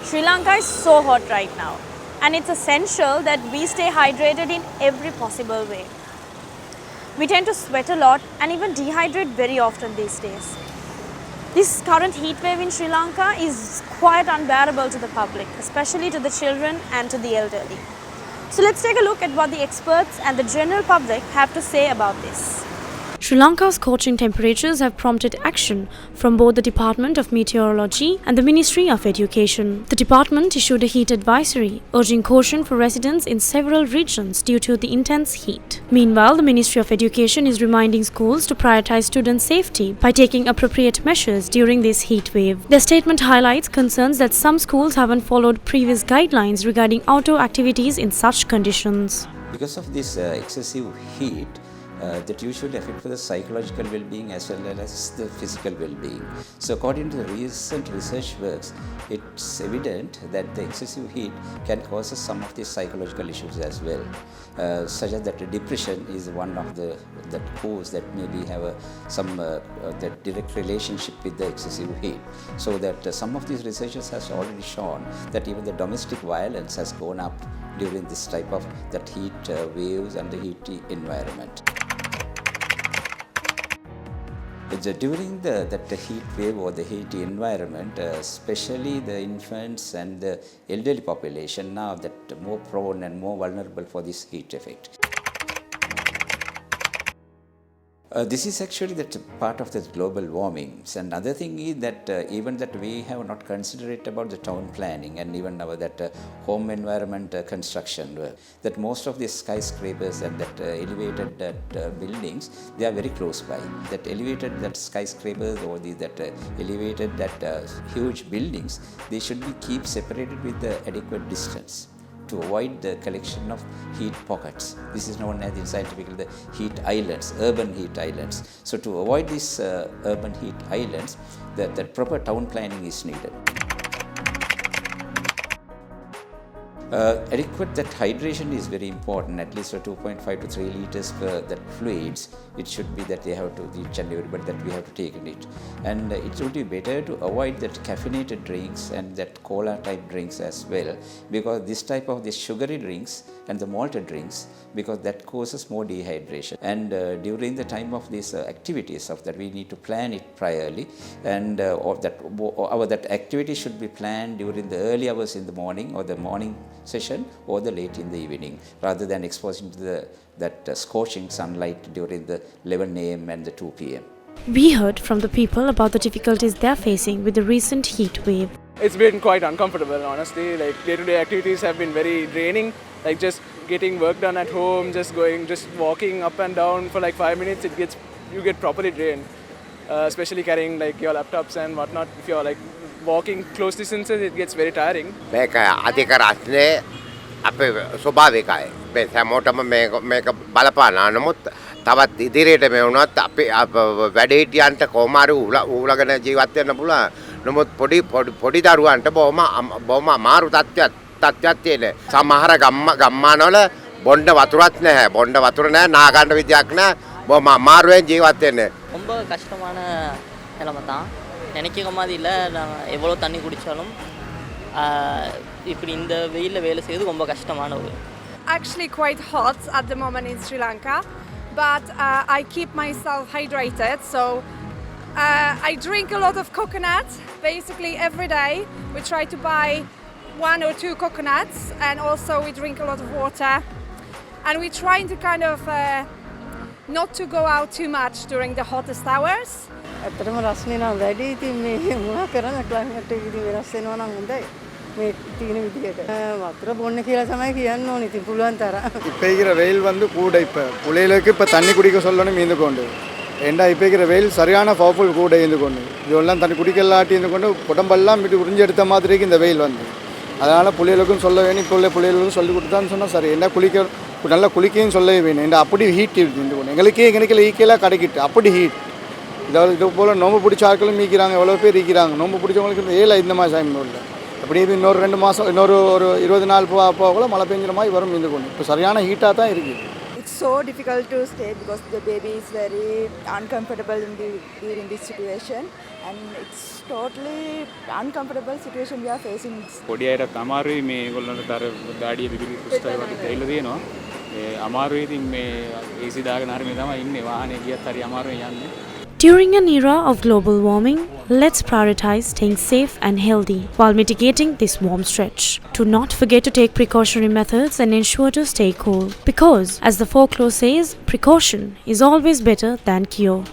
Sri Lanka is so hot right now, and it's essential that we stay hydrated in every possible way. We tend to sweat a lot and even dehydrate very often these days. This current heat wave in Sri Lanka is quite unbearable to the public, especially to the children and to the elderly. So let's take a look at what the experts and the general public have to say about this. Sri Lanka's scorching temperatures have prompted action from both the Department of Meteorology and the Ministry of Education. The department issued a heat advisory, urging caution for residents in several regions due to the intense heat. Meanwhile, the Ministry of Education is reminding schools to prioritize student safety by taking appropriate measures during this heat wave. The statement highlights concerns that some schools haven't followed previous guidelines regarding outdoor activities in such conditions. Because of this excessive heat, that usually affect the psychological well-being as well as the physical well-being. So according to the recent research works, it's evident that the excessive heat can cause some of the psychological issues as well, such as that depression is one of the cause that maybe have some that direct relationship with the excessive heat. So that some of these researchers has already shown that even the domestic violence has gone up during this type of that heat waves and the heat environment. During the heat wave or the heat environment, especially the infants and the elderly population now that more prone and more vulnerable for this heat effect. This is actually that part of the global warming. And another thing is that even that we have not considered about the town planning and even our that home environment construction. That most of the skyscrapers and that elevated buildings, they are very close by. That elevated that skyscrapers or that elevated that huge buildings, they should be keep separated with the adequate distance to avoid the collection of heat pockets. This is known as in scientific the heat islands, urban heat islands. So to avoid these urban heat islands, the proper town planning is needed. Adequate that hydration is very important, at least 2.5 to 3 liters per that fluids. It should be that they have to each and everybody that we have to take in it. And it would be better to avoid that caffeinated drinks and that cola type drinks as well, because this type of the sugary drinks and the malted drinks, because that causes more dehydration. And during the time of these activities of that, we need to plan it priorly, and that activity should be planned during the early hours in the morning or the morning session or the late in the evening, rather than exposing to that scorching sunlight during the 11 a.m. and the 2 p.m. We heard from the people about the difficulties they're facing with the recent heat wave. It's been quite uncomfortable, honestly. Like day-to-day activities have been very draining. Like just getting work done at home, just walking up and down for like 5 minutes, you get properly drained. Especially carrying like your laptops and whatnot. If you're like walking close distances, it gets very tiring. මේක අධික රස්නේ අපේ ස්වභාවිකයි. මේ හැමෝටම මේක බලපානවා. නමුත් තවත් ඉදිරියට මේ වුණත් අපි වැඩිහිටියන්ට කොහොමාරු උලගෙන ජීවත් වෙන්න පුළුවන්. නමුත් පොඩි දරුවන්ට බොහොම අමාරු තත්ත්වයක් තියෙන. සමහර ගම්මානවල බොණ්ඩ වතුරක් නැහැ. බොණ්ඩ වතුර නැහැ, නා ගන්න විදියක් නැහැ. බොහොම අමාරුවෙන් ජීවත් වෙන්නේ. ரொம்ப கஷ்டமான நிலைமை தான். நினைக்கிற மாதிரி இல்லை. நாங்கள் எவ்வளோ தண்ணி குடித்தாலும் இப்படி இந்த வெயிலில் வேலை செய்வது ரொம்ப கஷ்டமான ஒரு. Actually quite hot at the moment in Sri Lanka, but I keep myself hydrated, so I drink a lot of coconut basically every day. We try to buy 1 or 2 coconuts, and also we drink a lot of water, and we're trying to kind of not to go out too much during the hottest hours. ඇත්තටම රස්නේ නම් වැඩි. ඉතින් මේ මොනවා කරන්න climate එක ඉතින් වෙනස් වෙනවා නම් හොඳයි මේ තියෙන විදිහට. වතුර බොන්න කියලා තමයි කියන්න ඕනේ. ඉතින් පුළුවන් තරම්. இப்போ இருக்கிற வெயில் வந்து கூட இப்போ புள்ளைகளுக்கு இப்போ தண்ணி குடிக்க சொல்லணும் மீந்து கொண்டு. ஏண்டா இப்போ இருக்கிற வெயில் சரியான பவர்ஃபுல் கூட இருந்து கொண்டு. இதெல்லாம் தண்ணி குடிக்கலாட்டி இருந்து கொண்டு உடம்பெல்லாம் விட்டு உறிஞ்சி எடுத்த மாதிரிக்கு இந்த வெயில் வந்து. அதனால் புள்ளைகளுக்கும் சொல்ல வேணும். இப்போ உள்ள புள்ளைகளுக்கும் சொல்லி கொடுத்தான்னு சொன்னால் சரி. என்ன நல்லா குளிக்கையும் சொல்லவே வேணும். ஏண்டா அப்படி ஹீட் இருந்து கொண்டு எங்களுக்கே ஈக்கியலாக கிடைக்கிட்டு அப்படி ஹீட். இது போல் நோம்பு பிடிச்ச ஆட்களும் மீக்கிறாங்க, எவ்வளோ பேர் இருக்கிறாங்க. நோம்பு பிடிச்சவங்களுக்கு ஏழை இந்த மாதிரி டைம் இல்லை. அப்படி இன்னொரு 2 மாதம் ஒரு 20 நாள் போகல மழை பெஞ்சிற மாதிரி வரும். மீந்து கொண்டு இப்போ சரியான ஹீட்டாக தான் இருக்குது. It's so difficult to stay because the baby is very uncomfortable during this situation, and it's totally uncomfortable situation we are facing. පොඩි අයට අමාරුයි මේ ඒගොල්ලන්ට අර ගාඩිය විදුලි පුස්තක වගේ දෙයිලා තියෙනවා. ඒ අමාරුයි ඉතින් මේ AC දාගෙන හරි මේ තමයි ඉන්නේ වාහනේ ගියත් හරි අමාරුයි යන්නේ. During an era of global warming, let's prioritize staying safe and healthy while mitigating this warm stretch. Do not forget to take precautionary methods and ensure to stay cool. Because, as the folklore says, precaution is always better than cure.